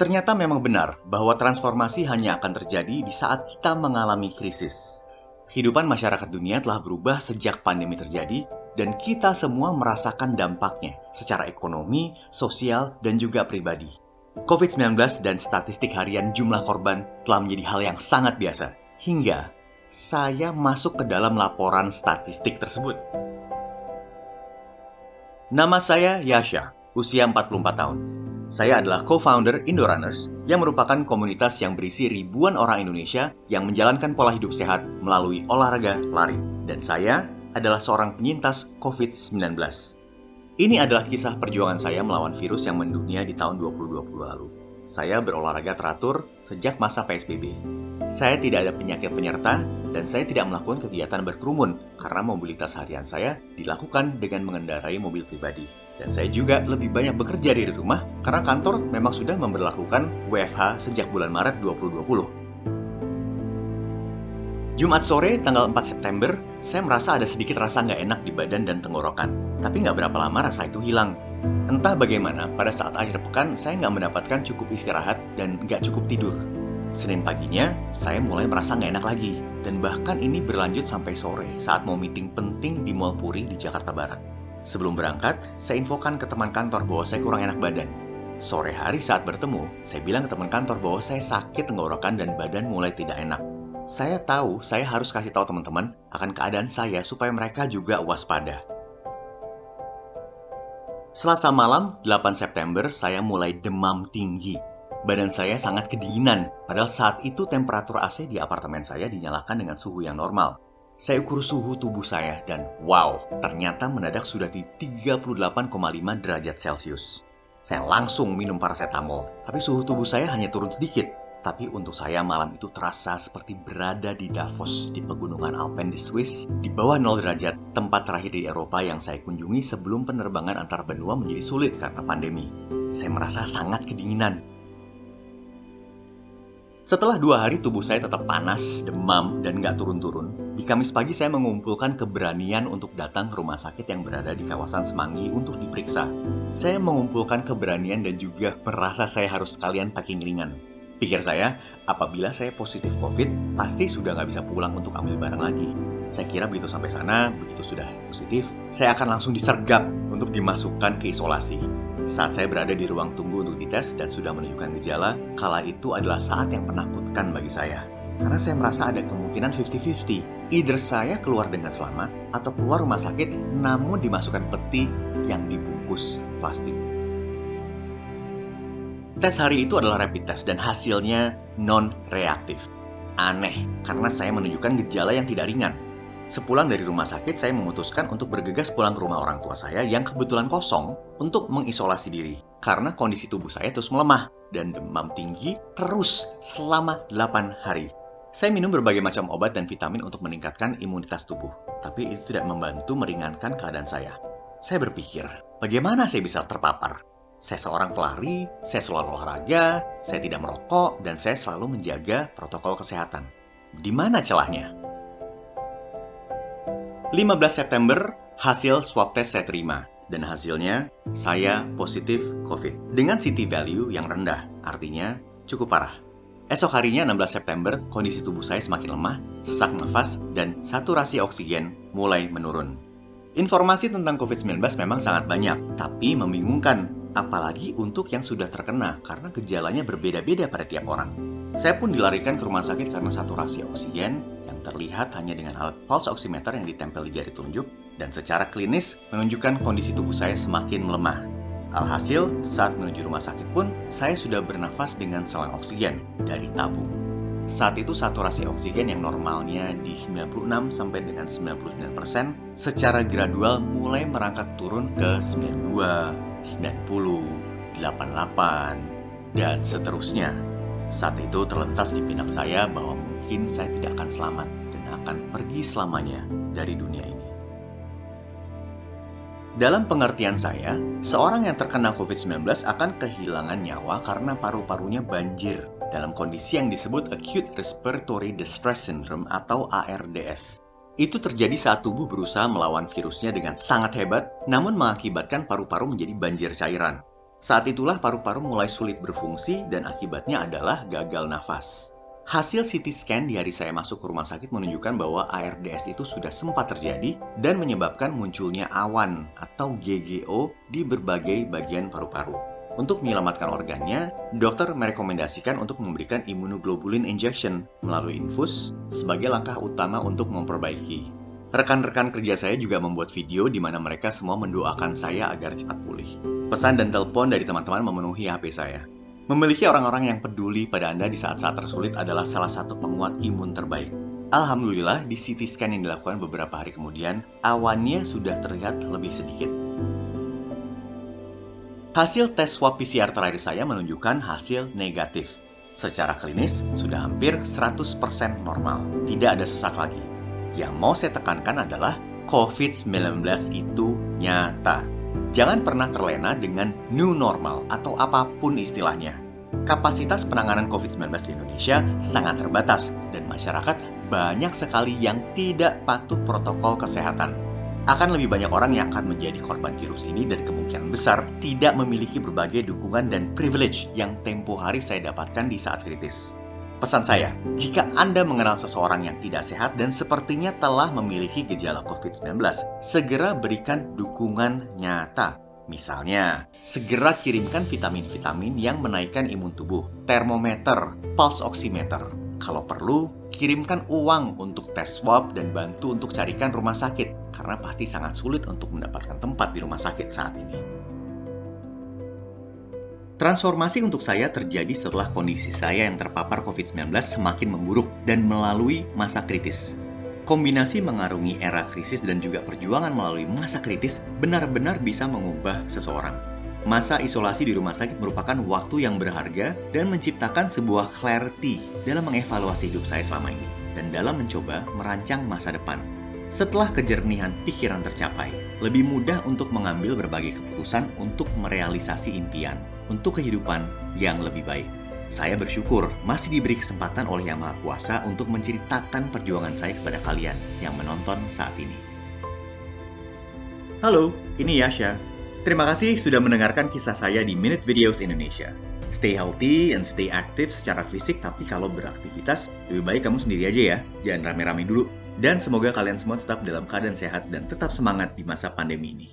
Ternyata memang benar bahwa transformasi hanya akan terjadi di saat kita mengalami krisis. Kehidupan masyarakat dunia telah berubah sejak pandemi terjadi, dan kita semua merasakan dampaknya secara ekonomi, sosial, dan juga pribadi. COVID-19 dan statistik harian jumlah korban telah menjadi hal yang sangat biasa, hingga saya masuk ke dalam laporan statistik tersebut. Nama saya Yasha, usia 44 tahun. Saya adalah co-founder Indorunners yang merupakan komunitas yang berisi ribuan orang Indonesia yang menjalankan pola hidup sehat melalui olahraga lari. Dan saya adalah seorang penyintas COVID-19. Ini adalah kisah perjuangan saya melawan virus yang mendunia di tahun 2020 lalu. Saya berolahraga teratur sejak masa PSBB. Saya tidak ada penyakit penyerta dan saya tidak melakukan kegiatan berkerumun karena mobilitas harian saya dilakukan dengan mengendarai mobil pribadi. Dan saya juga lebih banyak bekerja dari rumah karena kantor memang sudah memberlakukan WFH sejak bulan Maret 2020. Jumat sore tanggal 4 September, saya merasa ada sedikit rasa nggak enak di badan dan tenggorokan. Tapi nggak berapa lama rasa itu hilang. Entah bagaimana, pada saat akhir pekan saya nggak mendapatkan cukup istirahat dan nggak cukup tidur. Senin paginya, saya mulai merasa nggak enak lagi. Dan bahkan ini berlanjut sampai sore saat mau meeting penting di Mall Puri di Jakarta Barat. Sebelum berangkat, saya infokan ke teman kantor bahwa saya kurang enak badan. Sore hari saat bertemu, saya bilang ke teman kantor bahwa saya sakit tenggorokan dan badan mulai tidak enak. Saya tahu saya harus kasih tahu teman-teman akan keadaan saya supaya mereka juga waspada. Selasa malam, 8 September, saya mulai demam tinggi. Badan saya sangat kedinginan, padahal saat itu temperatur AC di apartemen saya dinyalakan dengan suhu yang normal. Saya ukur suhu tubuh saya dan wow, ternyata mendadak sudah di 38,5 derajat Celcius. Saya langsung minum paracetamol, tapi suhu tubuh saya hanya turun sedikit. Tapi untuk saya malam itu terasa seperti berada di Davos, di pegunungan Alpen di Swiss, di bawah 0 derajat, tempat terakhir di Eropa yang saya kunjungi sebelum penerbangan antar benua menjadi sulit karena pandemi. Saya merasa sangat kedinginan. Setelah 2 hari tubuh saya tetap panas, demam, dan nggak turun-turun, di Kamis pagi saya mengumpulkan keberanian untuk datang ke rumah sakit yang berada di kawasan Semanggi untuk diperiksa. Saya mengumpulkan keberanian dan juga merasa saya harus sekalian packing ringan. Pikir saya, apabila saya positif COVID, pasti sudah nggak bisa pulang untuk ambil barang lagi. Saya kira begitu sampai sana, begitu sudah positif, saya akan langsung disergap untuk dimasukkan ke isolasi. Saat saya berada di ruang tunggu untuk dites dan sudah menunjukkan gejala, kala itu adalah saat yang menakutkan bagi saya. Karena saya merasa ada kemungkinan 50-50. Either saya keluar dengan selamat, atau keluar rumah sakit namun dimasukkan peti yang dibungkus plastik. Tes hari itu adalah rapid test dan hasilnya non-reaktif. Aneh, karena saya menunjukkan gejala yang tidak ringan. Sepulang dari rumah sakit, saya memutuskan untuk bergegas pulang ke rumah orang tua saya yang kebetulan kosong untuk mengisolasi diri. Karena kondisi tubuh saya terus melemah dan demam tinggi terus selama 8 hari. Saya minum berbagai macam obat dan vitamin untuk meningkatkan imunitas tubuh. Tapi itu tidak membantu meringankan keadaan saya. Saya berpikir, bagaimana saya bisa terpapar? Saya seorang pelari, saya selalu olahraga, saya tidak merokok, dan saya selalu menjaga protokol kesehatan. Di mana celahnya? 15 September, hasil swab test saya terima. Dan hasilnya, saya positif COVID. Dengan CT value yang rendah, artinya cukup parah. Esok harinya, 16 September, kondisi tubuh saya semakin lemah, sesak nafas, dan saturasi oksigen mulai menurun. Informasi tentang COVID-19 memang sangat banyak, tapi membingungkan. Apalagi untuk yang sudah terkena, karena gejalanya berbeda-beda pada tiap orang. Saya pun dilarikan ke rumah sakit karena saturasi oksigen yang terlihat hanya dengan alat pulse oximeter yang ditempel di jari telunjuk dan secara klinis menunjukkan kondisi tubuh saya semakin melemah. Alhasil, saat menuju rumah sakit pun, saya sudah bernafas dengan selang oksigen dari tabung. Saat itu saturasi oksigen yang normalnya di 96 sampai dengan 99% secara gradual mulai merangkak turun ke 92, 90, 88, dan seterusnya. Saat itu terlintas di benak saya bahwa mungkin saya tidak akan selamat dan akan pergi selamanya dari dunia ini. Dalam pengertian saya, seorang yang terkena COVID-19 akan kehilangan nyawa karena paru-parunya banjir dalam kondisi yang disebut Acute Respiratory Distress Syndrome atau ARDS. Itu terjadi saat tubuh berusaha melawan virusnya dengan sangat hebat, namun mengakibatkan paru-paru menjadi banjir cairan. Saat itulah paru-paru mulai sulit berfungsi dan akibatnya adalah gagal nafas. Hasil CT scan di hari saya masuk ke rumah sakit menunjukkan bahwa ARDS itu sudah sempat terjadi dan menyebabkan munculnya awan atau GGO di berbagai bagian paru-paru. Untuk menyelamatkan organnya, dokter merekomendasikan untuk memberikan immunoglobulin injection melalui infus sebagai langkah utama untuk memperbaiki. Rekan-rekan kerja saya juga membuat video di mana mereka semua mendoakan saya agar cepat pulih. Pesan dan telepon dari teman-teman memenuhi HP saya. Memiliki orang-orang yang peduli pada Anda di saat-saat tersulit adalah salah satu penguat imun terbaik. Alhamdulillah, di CT scan yang dilakukan beberapa hari kemudian, awannya sudah terlihat lebih sedikit. Hasil tes swab PCR terakhir saya menunjukkan hasil negatif. Secara klinis, sudah hampir 100% normal. Tidak ada sesak lagi. Yang mau saya tekankan adalah COVID-19 itu nyata. Jangan pernah terlena dengan new normal atau apapun istilahnya. Kapasitas penanganan COVID-19 di Indonesia sangat terbatas dan masyarakat banyak sekali yang tidak patuh protokol kesehatan. Akan lebih banyak orang yang akan menjadi korban virus ini dan kemungkinan besar tidak memiliki berbagai dukungan dan privilege yang tempo hari saya dapatkan di saat kritis. Pesan saya, jika Anda mengenal seseorang yang tidak sehat dan sepertinya telah memiliki gejala COVID-19, segera berikan dukungan nyata. Misalnya, segera kirimkan vitamin-vitamin yang menaikkan imun tubuh, termometer, pulse oximeter. Kalau perlu, kirimkan uang untuk tes swab dan bantu untuk carikan rumah sakit, karena pasti sangat sulit untuk mendapatkan tempat di rumah sakit saat ini. Transformasi untuk saya terjadi setelah kondisi saya yang terpapar COVID-19 semakin memburuk dan melalui masa kritis. Kombinasi mengarungi era krisis dan juga perjuangan melalui masa kritis benar-benar bisa mengubah seseorang. Masa isolasi di rumah sakit merupakan waktu yang berharga dan menciptakan sebuah clarity dalam mengevaluasi hidup saya selama ini dan dalam mencoba merancang masa depan. Setelah kejernihan pikiran tercapai, lebih mudah untuk mengambil berbagai keputusan untuk merealisasi impian, untuk kehidupan yang lebih baik. Saya bersyukur masih diberi kesempatan oleh Yang Maha Kuasa untuk menceritakan perjuangan saya kepada kalian yang menonton saat ini. Halo, ini Yasha. Terima kasih sudah mendengarkan kisah saya di Minute Videos Indonesia. Stay healthy and stay active secara fisik, tapi kalau beraktivitas, lebih baik kamu sendiri aja ya. Jangan rame-rame dulu. Dan semoga kalian semua tetap dalam keadaan sehat dan tetap semangat di masa pandemi ini.